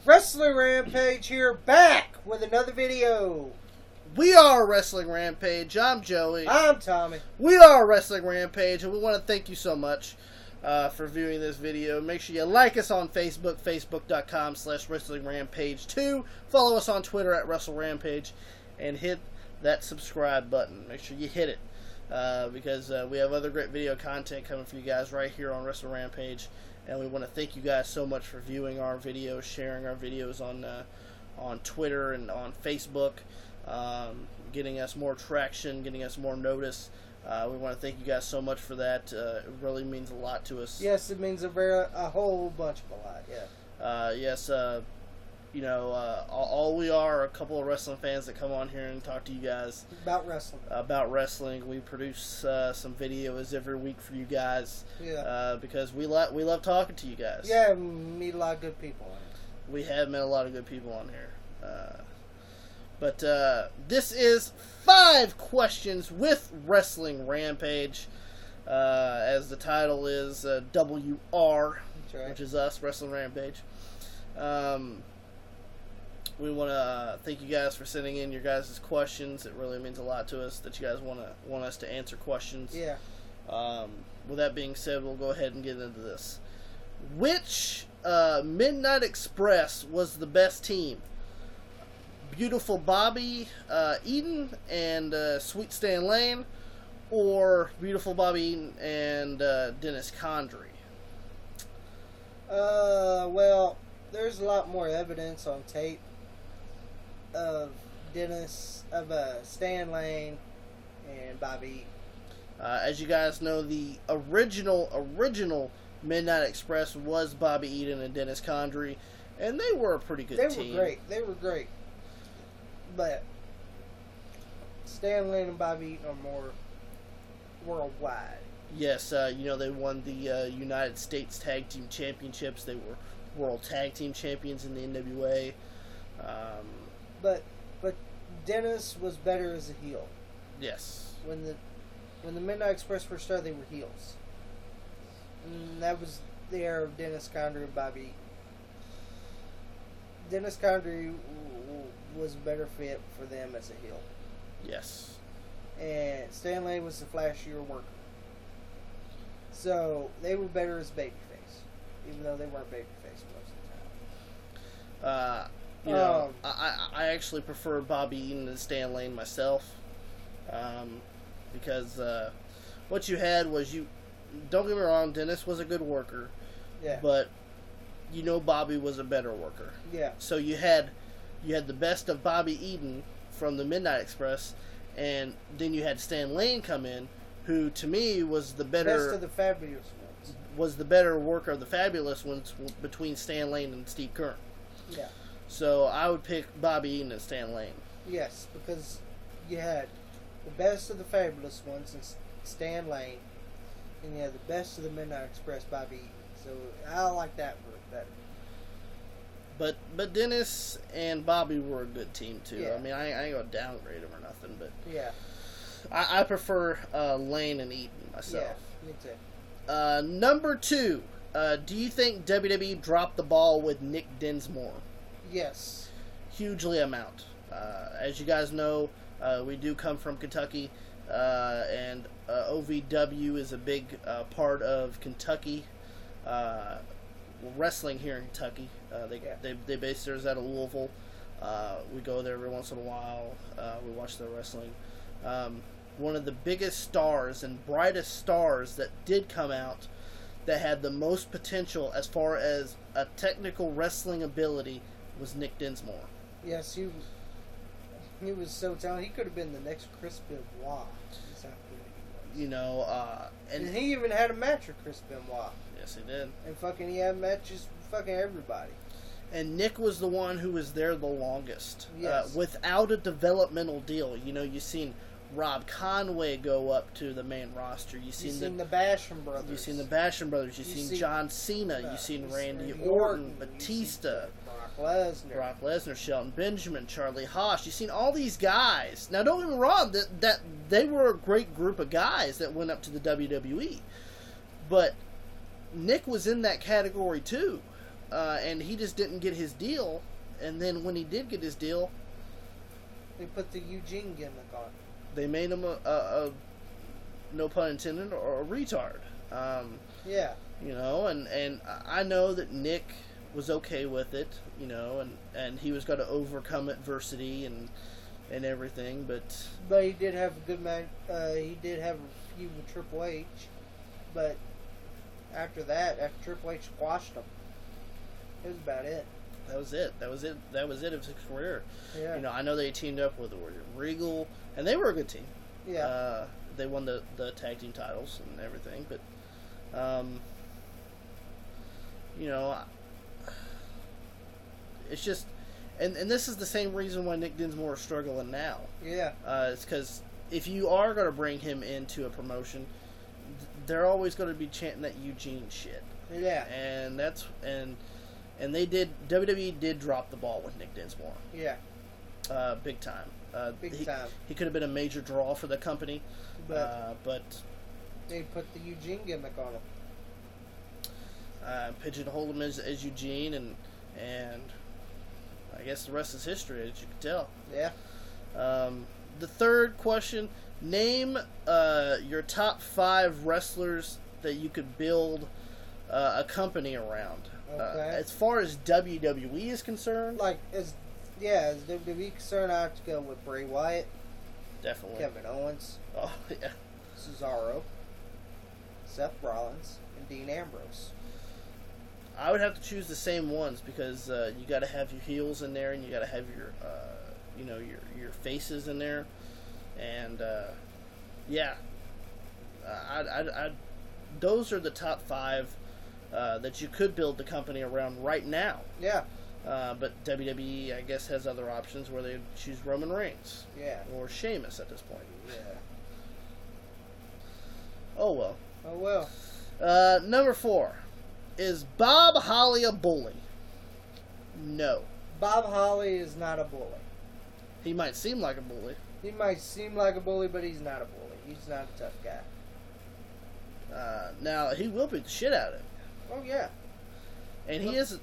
Wrestling Rampage here, back with another video. We are Wrestling Rampage. I'm Joey. I'm Tommy. We are Wrestling Rampage, and we want to thank you so much for viewing this video. Make sure you like us on Facebook, facebook.com/WrestlingRampage2. Follow us on Twitter at WrestleRampage, and hit that subscribe button. Make sure you hit it, because we have other great video content coming for you guys right here on Wrestle Rampage. And we want to thank you guys so much for viewing our videos, sharing our videos on Twitter and on Facebook, getting us more traction, getting us more notice. We want to thank you guys so much for that. It really means a lot to us. Yes, it means a whole bunch of a lot. Yeah. Yes. All we are a couple of wrestling fans that come on here and talk to you guys About wrestling. We produce some videos every week for you guys. Yeah. Because we love talking to you guys. Yeah, we meet a lot of good people on here. We have met a lot of good people on here. But this is 5 questions with Wrestling Rampage. As the title is WR, right. Which is us, Wrestling Rampage. We want to thank you guys for sending in your guys' questions. It really means a lot to us that you guys want us to answer questions. Yeah. With that being said, we'll go ahead and get into this. Which Midnight Express was the best team? Beautiful Bobby Eaton and Sweet Stan Lane, or Beautiful Bobby Eaton and Dennis Condrey? Well, there's a lot more evidence on tape of Stan Lane and Bobby Eaton. As you guys know, the original Midnight Express was Bobby Eaton and Dennis Condrey, and they were a pretty good team. They were great. But Stan Lane and Bobby Eaton are more worldwide. Yes, they won the United States Tag Team Championships. They were World Tag Team Champions in the NWA. But Dennis was better as a heel. Yes. When the Midnight Express first started, they were heels. And that was the era of Dennis Condrey and Bobby Eaton. Dennis Condrey was a better fit for them as a heel. Yes. And Stan Lane was the flashier worker. So they were better as babyface, even though they weren't babyface most of the time. I actually prefer Bobby Eaton and Stan Lane myself, because what you had was don't get me wrong, Dennis was a good worker, yeah, but Bobby was a better worker. Yeah. So you had the best of Bobby Eaton from the Midnight Express, and then you had Stan Lane come in, who to me was the better best of the fabulous ones. Was the better worker of the fabulous ones between Stan Lane and Steve Keirn. Yeah. So I would pick Bobby Eaton and Stan Lane. Yes, because you had the best of the fabulous ones in Stan Lane, and you had the best of the Midnight Express, Bobby Eaton. So I like that better. But Dennis and Bobby were a good team too. Yeah. I mean, I ain't gonna downgrade them or nothing, but yeah, I prefer Lane and Eaton myself. Yeah, me too. Number 2, do you think WWE dropped the ball with Nick Dinsmore? Yes. Hugely amount. As you guys know, we do come from Kentucky, and OVW is a big part of Kentucky. Wrestling here in Kentucky. They base theirs out of Louisville. We go there every once in a while. We watch their wrestling. One of the biggest stars and brightest stars that did come out, that had the most potential as far as a technical wrestling ability, was Nick Dinsmore. Yes, he was so talented. He could have been the next Chris Benoit. That's how good he was. And he even had a match with Chris Benoit. Yes, he did. And he had matches with fucking everybody. And Nick was the one who was there the longest. Yes. Without a developmental deal. You've seen Rob Conway go up to the main roster. You've seen the Basham brothers. You've seen the Basham brothers. You've seen John Cena. You've seen Randy Orton, Batista, Brock Lesnar, Shelton Benjamin, Charlie Haas. You've seen all these guys. Now, don't get me wrong, that they were a great group of guys that went up to the WWE. But Nick was in that category too. and he just didn't get his deal. And then when he did get his deal, they put the Eugene gimmick on. They made him a no pun intended, or a retard. Yeah. You know, and I know that Nick was okay with it, you know, and he was going to overcome adversity and everything, but he did have a good match. He did have a feud with Triple H, but after Triple H squashed him, it was about it. That was it of his career. Yeah. You know, I know they teamed up with Regal, and they were a good team. Yeah. They won the tag team titles and everything, but you know, it's just, and this is the same reason why Nick Dinsmore is struggling now. Yeah. It's because if you are going to bring him into a promotion, they're always going to be chanting that Eugene shit. Yeah. And WWE did drop the ball with Nick Dinsmore. Yeah. Big time. Big time. He could have been a major draw for the company, but they put the Eugene gimmick on him. Pigeonholed him as Eugene, and I guess the rest is history, as you can tell. Yeah. The third question: name your top 5 wrestlers that you could build a company around. Okay. As far as WWE is concerned, As WWE concerned, I have to go with Bray Wyatt, definitely Kevin Owens, Oh yeah, Cesaro, Seth Rollins, and Dean Ambrose. I would have to choose the same ones because you got to have your heels in there, and you got to have your your faces in there, and those are the top 5 that you could build the company around right now. Yeah. But WWE, I guess, has other options where they choose Roman Reigns. Yeah. Or Sheamus at this point. Yeah. Oh well. Oh well. Number 4. Is Bob Holly a bully? No. Bob Holly is not a bully. He might seem like a bully. He might seem like a bully, but he's not a bully. He's not a tough guy. Now he will beat the shit out of him. Oh yeah. And he is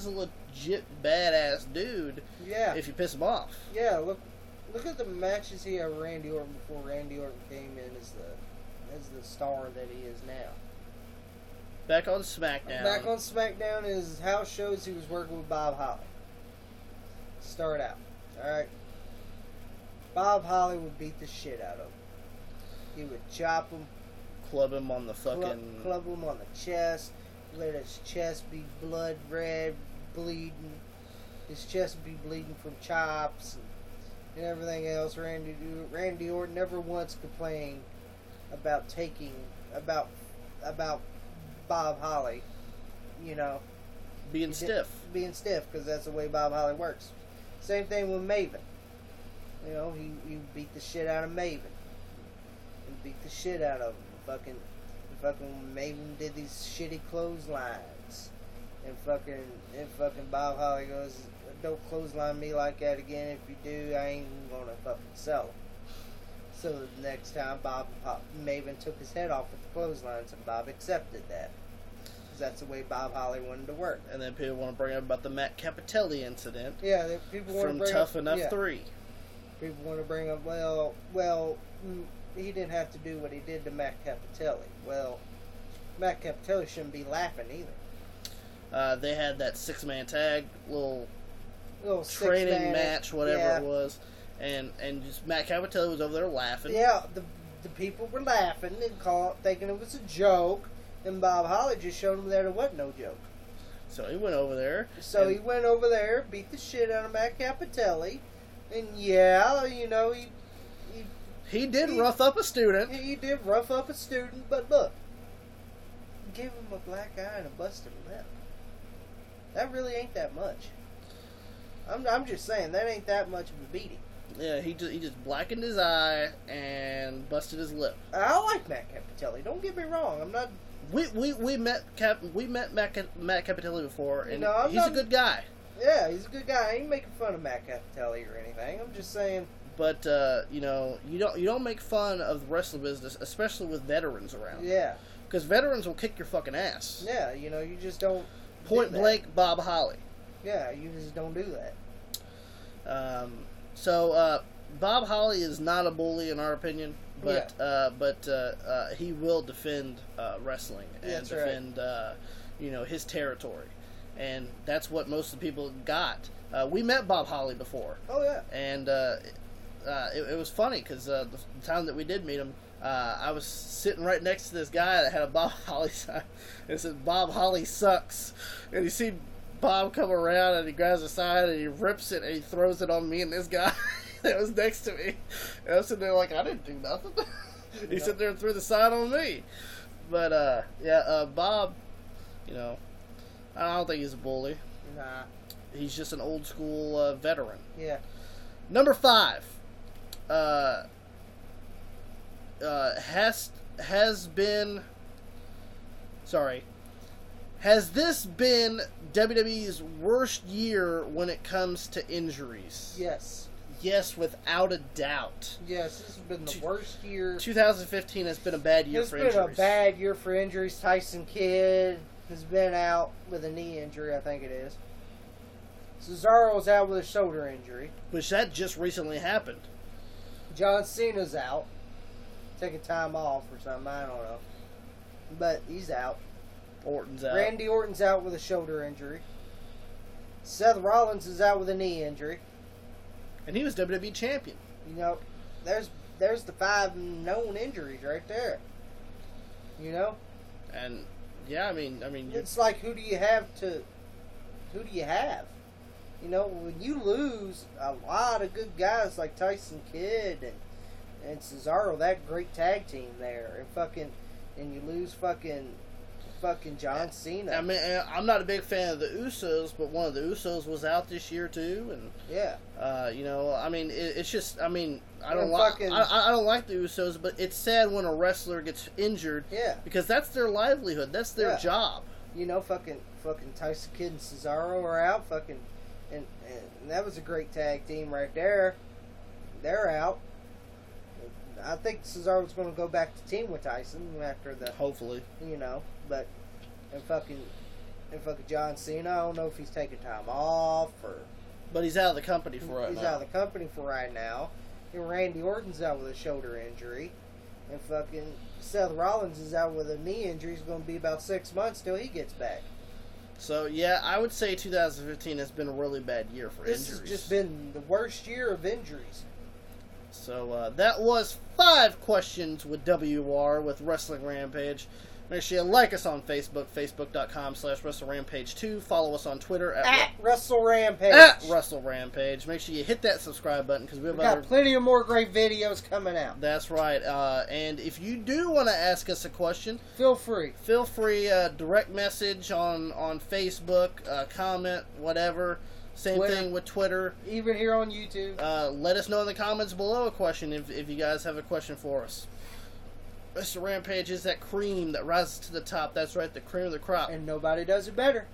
a legit badass dude. Yeah. If you piss him off. Yeah. Look at the matches he had with Randy Orton before Randy Orton came in as the star that he is now. Back on SmackDown. Back on SmackDown, his house shows he was working with Bob Holly. Start out. Alright. Bob Holly would beat the shit out of him. He would chop him. Club him on the fucking... Club him on the chest. Let his chest be blood red, bleeding. His chest would be bleeding from chops and everything else. Randy Orton never once complained about Bob Holly, you know, being stiff, because that's the way Bob Holly works. Same thing with Maven. You know, he beat the shit out of Maven. He beat the shit out of him. Fucking Maven did these shitty clotheslines, and fucking Bob Holly goes, "Don't clothesline me like that again. If you do, I ain't gonna fucking sell them." So the next time Maven took his head off with the clotheslines, and Bob accepted that. Because that's the way Bob Holly wanted to work. And then people want to bring up about the Matt Capitelli incident. Yeah, people want from to bring Tough up, Enough 3. People want to bring up, he didn't have to do what he did to Matt Capitelli. Well, Matt Capitelli shouldn't be laughing either. They had that 6-man tag, little training match, whatever it was. And just Matt Capitelli was over there laughing. Yeah, the people were laughing and thinking it was a joke, and Bob Holly just showed them that it wasn't no joke. So he went over there. He went over there, beat the shit out of Matt Capitelli, and yeah, you know, he did rough up a student. He did rough up a student, but look, give him a black eye and a busted lip. That really ain't that much. I'm just saying, that ain't that much of a beating. Yeah, he just blackened his eye and busted his lip. I like Matt Capitelli. Don't get me wrong. I'm not. We met Matt Capitelli before, and he's a good guy. Yeah, he's a good guy. I ain't making fun of Matt Capitelli or anything. I'm just saying. But you don't make fun of the wrestling business, especially with veterans around. Yeah. Because veterans will kick your fucking ass. Yeah, you just don't. Point blank, Bob Holly. Yeah, you just don't do that. Bob Holly is not a bully in our opinion, but he will defend wrestling and defend his territory, and that's what most of the people got. We met Bob Holly before. Oh yeah. And it was funny because the time that we did meet him, I was sitting right next to this guy that had a Bob Holly sign. It said, "Bob Holly sucks," and you see Bob come around and he grabs the sign and he rips it and he throws it on me and this guy that was next to me. And I was sitting there like, I didn't do nothing. He sat there and threw the sign on me. But Bob, I don't think he's a bully. Nah. He's just an old school veteran. Yeah. Number 5. Has this been WWE's worst year when it comes to injuries? Yes. Yes, without a doubt. Yes, this has been the worst year. 2015 has been a bad year for injuries. It's been a bad year for injuries. Tyson Kidd has been out with a knee injury, I think it is. Cesaro's out with a shoulder injury. Which that just recently happened. John Cena's out. Taking time off or something, I don't know. But he's out. Orton's out. Randy Orton's out with a shoulder injury. Seth Rollins is out with a knee injury. And he was WWE champion. There's the 5 known injuries right there. And yeah, I mean, it's like who do you have? When you lose a lot of good guys like Tyson Kidd and Cesaro, that great tag team there, and you lose fucking John Cena. I mean, I'm not a big fan of the Usos, but one of the Usos was out this year too, and yeah, I mean, it's just, I mean, I don't like the Usos, but it's sad when a wrestler gets injured, because that's their livelihood, that's their job. Fucking Tyson Kidd and Cesaro are out, and that was a great tag team right there. They're out. I think Cesaro's going to go back to team with Tyson after the. Hopefully. But and fucking John Cena, I don't know if he's taking time off or. But he's out of the company for right now. He's out of the company for right now. And Randy Orton's out with a shoulder injury, and fucking Seth Rollins is out with a knee injury. He's going to be about 6 months till he gets back. So, yeah, I would say 2015 has been a really bad year for injuries. This has just been the worst year of injuries. So, that was 5 questions with WR with Wrestling Rampage. Make sure you like us on Facebook, facebook.com/WrestleRampage2. Follow us on Twitter at WrestleRampage. At WrestleRampage. Make sure you hit that subscribe button because we've got plenty of more great videos coming out. That's right. And if you do want to ask us a question, feel free. Direct message on Facebook, comment, whatever. Same thing with Twitter. Even here on YouTube. Let us know in the comments below a question if you guys have a question for us. Mr. Rampage is that cream that rises to the top. That's right, the cream of the crop. And nobody does it better.